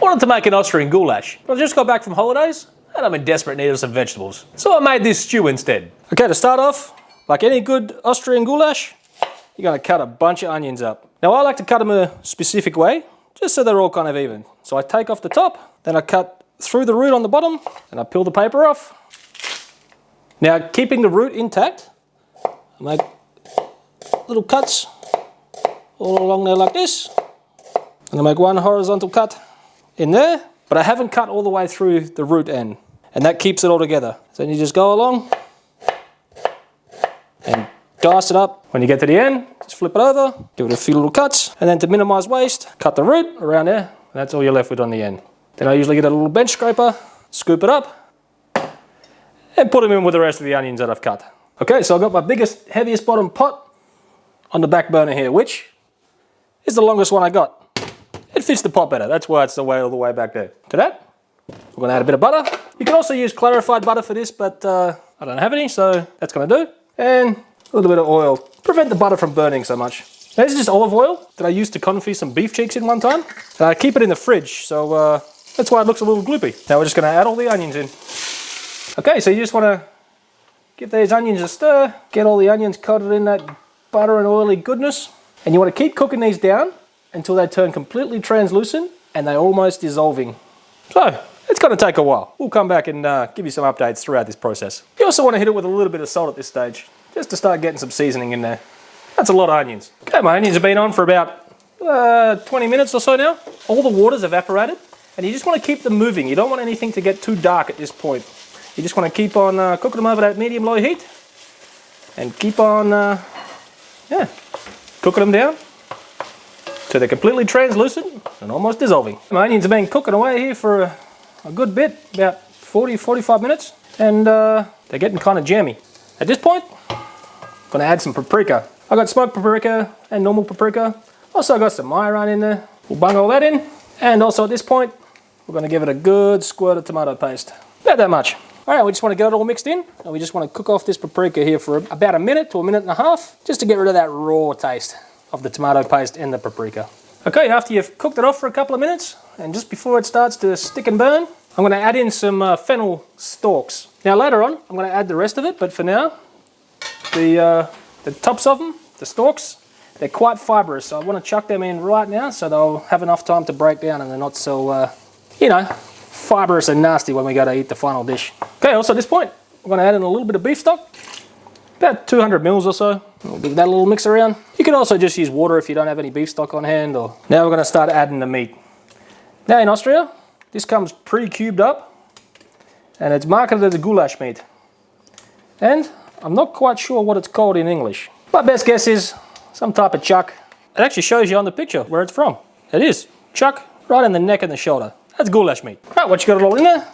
I wanted to make an Austrian goulash, but I just got back from holidays and I'm in desperate need of some vegetables. So I made this stew instead. Okay, to start off, like any good Austrian goulash, you're gonna cut a bunch of onions up. Now I like to cut them a specific way, just so they're all kind of even. So I take off the top, then I cut through the root on the bottom, and I peel the paper off. Now keeping the root intact, I make little cuts all along there like this. And I make one horizontal cut in there, but I haven't cut all the way through the root end, and that keeps it all together. So then you just go along and dice it up. When you get to the end, just flip it over, give it a few little cuts, and then to minimize waste, cut the root around there, and that's all you're left with on the end. Then I usually get a little bench scraper, scoop it up, and put them in with the rest of the onions that I've cut. Okay, so I've got my biggest, heaviest bottom pot on the back burner here, which is the longest one I got. It fits the pot better, that's why it's all the way back there. To that, we're gonna add a bit of butter. You can also use clarified butter for this, but I don't have any, so that's gonna do. And a little bit of oil, prevent the butter from burning so much. Now, this is just olive oil that I used to confit some beef cheeks in one time. And I keep it in the fridge, so that's why it looks a little gloopy. Now we're just gonna add all the onions in. Okay, so you just wanna give these onions a stir, get all the onions coated in that butter and oily goodness. And you wanna keep cooking these down until they turn completely translucent and they're almost dissolving. So, it's going to take a while. We'll come back and give you some updates throughout this process. You also want to hit it with a little bit of salt at this stage, just to start getting some seasoning in there. That's a lot of onions. Okay, my onions have been on for about 20 minutes or so now. All the water's evaporated, and you just want to keep them moving. You don't want anything to get too dark at this point. You just want to keep on cooking them over that medium-low heat, and keep on, cooking them down so they're completely translucent and almost dissolving. My onions have been cooking away here for a good bit, about 40-45 minutes, and they're getting kind of jammy. At this point, I'm going to add some paprika. I got smoked paprika and normal paprika. Also got some Marjoram in there. We'll bung all that in, and also at this point, we're going to give it a good squirt of tomato paste. About that much. All right, we just want to get it all mixed in, and we just want to cook off this paprika here for about a minute to a minute and a half, just to get rid of that raw taste of the tomato paste and the paprika. Okay, after you've cooked it off for a couple of minutes, and just before it starts to stick and burn, I'm going to add in some fennel stalks. Now later on, I'm going to add the rest of it, but for now, the tops of them, the stalks, they're quite fibrous, so I want to chuck them in right now so they'll have enough time to break down and they're not so, fibrous and nasty when we go to eat the final dish. Okay, also at this point, I'm going to add in a little bit of beef stock. About 200 mils or so. We'll give that a little mix around. You can also just use water if you don't have any beef stock on hand. Or now we're going to start adding the meat. Now in Austria, this comes pre-cubed up, and it's marketed as a goulash meat. And I'm not quite sure what it's called in English. My best guess is some type of chuck. It actually shows you on the picture where it's from. It is chuck right in the neck and the shoulder. That's goulash meat. Right, once you got it all in there,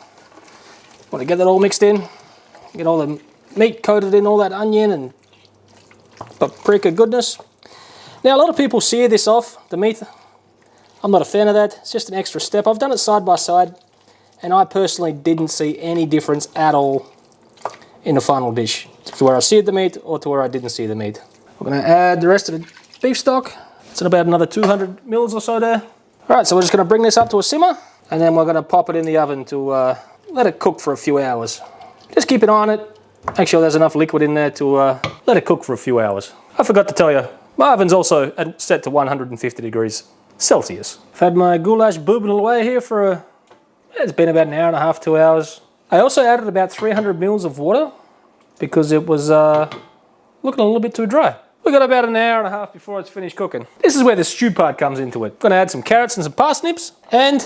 want to get that all mixed in, get all the meat coated in all that onion and paprika goodness. Now a lot of people sear this off, the meat. I'm not a fan of that. It's just an extra step. I've done it side by side, and I personally didn't see any difference at all in the final dish, to where I seared the meat or to where I didn't sear the meat. We're going to add the rest of the beef stock. It's in about another 200 mils or so there. All right, so we're just going to bring this up to a simmer, and then we're going to pop it in the oven to let it cook for a few hours. Just keep an eye on it. Make sure there's enough liquid in there to let it cook for a few hours. I forgot to tell you, my oven's also set to 150 degrees Celsius. I've had my goulash boobing away here for it's been about an hour and a half, 2 hours. I also added about 300 mils of water because it was looking a little bit too dry. We got about an hour and a half before it's finished cooking. This is where the stew part comes into it. I'm gonna add some carrots and some parsnips, and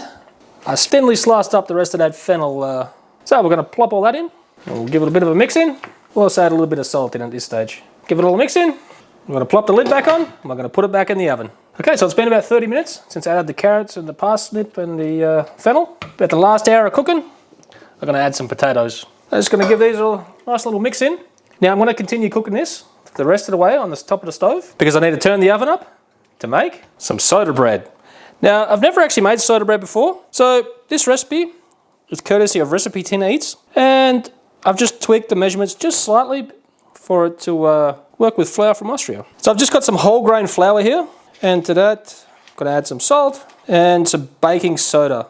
I thinly sliced up the rest of that fennel. So we're gonna plop all that in. We'll give it a bit of a mix in. We'll also add a little bit of salt in at this stage. Give it all a mix in. I'm going to plop the lid back on. I'm going to put it back in the oven. Okay, so it's been about 30 minutes since I added the carrots and the parsnip and the fennel. About the last hour of cooking, I'm going to add some potatoes. I'm just going to give these a nice little mix in. Now I'm going to continue cooking this the rest of the way on the top of the stove because I need to turn the oven up to make some soda bread. Now I've never actually made soda bread before, so this recipe is courtesy of Recipe 10 Eats, and I've just tweaked the measurements just slightly for it to work with flour from Austria. So I've just got some whole grain flour here, and to that I'm going to add some salt and some baking soda.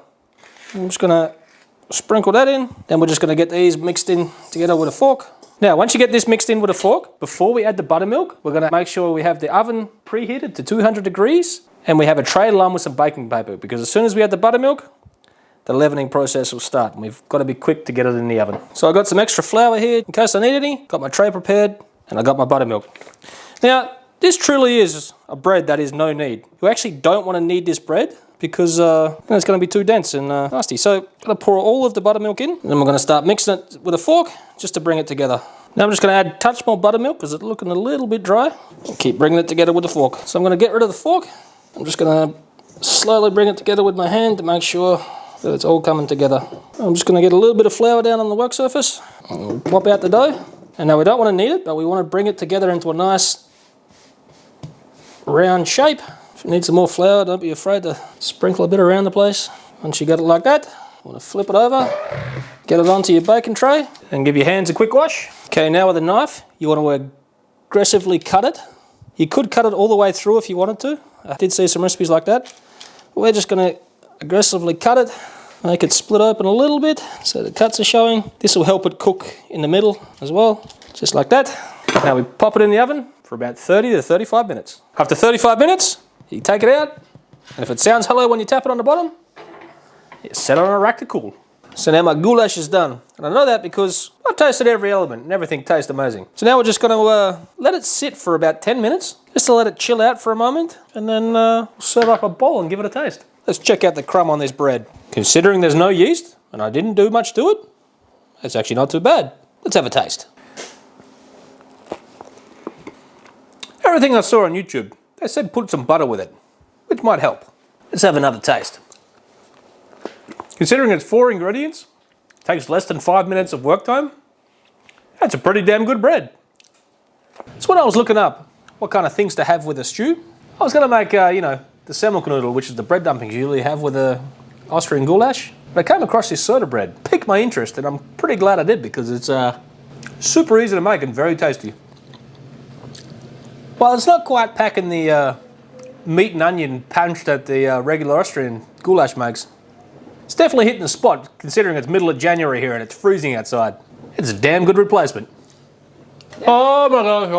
I'm just gonna sprinkle that in. Then we're just gonna get these mixed in together with a fork. Now, once you get this mixed in with a fork, before we add the buttermilk, we're gonna make sure we have the oven preheated to 200 degrees and we have a tray lined with some baking paper, because as soon as we add the buttermilk, the leavening process will start, and we've got to be quick to get it in the oven. So I got some extra flour here in case I need any, got my tray prepared, and I got my buttermilk. Now, this truly is a bread that is no knead. You actually don't want to knead this bread because it's going to be too dense and nasty. So I'm going to pour all of the buttermilk in, and then we're going to start mixing it with a fork just to bring it together. Now I'm just going to add a touch more buttermilk because it's looking a little bit dry. And keep bringing it together with the fork. So I'm going to get rid of the fork. I'm just going to slowly bring it together with my hand to make sure that it's all coming together. I'm just going to get a little bit of flour down on the work surface. And we'll pop out the dough. And now we don't want to knead it, but we want to bring it together into a nice round shape. If you need some more flour, don't be afraid to sprinkle a bit around the place. Once you got it like that, you want to flip it over, get it onto your baking tray, and give your hands a quick wash. Okay, now with a knife, you want to aggressively cut it. You could cut it all the way through if you wanted to. I did see some recipes like that. We're just going to aggressively cut it, make it split open a little bit so the cuts are showing. This will help it cook in the middle as well, just like that. Now we pop it in the oven for about 30 to 35 minutes. After 35 minutes, you take it out, and if it sounds hello when you tap it on the bottom, you set it on a rack to cool. So now my goulash is done, and I know that because I've tasted every element and everything tastes amazing. So now we're just going to let it sit for about 10 minutes, just to let it chill out for a moment, and then serve up a bowl and give it a taste. Let's check out the crumb on this bread. Considering there's no yeast, and I didn't do much to it, it's actually not too bad. Let's have a taste. Everything I saw on YouTube, they said put some butter with it, which might help. Let's have another taste. Considering it's 4 ingredients, takes less than 5 minutes of work time, that's a pretty damn good bread. So when I was looking up what kind of things to have with a stew, I was going to make, the semmelknödel, which is the bread dumplings you usually have with a Austrian Gulasch. But I came across this soda bread, piqued my interest, and I'm pretty glad I did because it's super easy to make and very tasty. While it's not quite packing the meat and onion punch that the regular Austrian goulash makes, it's definitely hitting the spot considering it's middle of January here and it's freezing outside. It's a damn good replacement. Oh my gosh.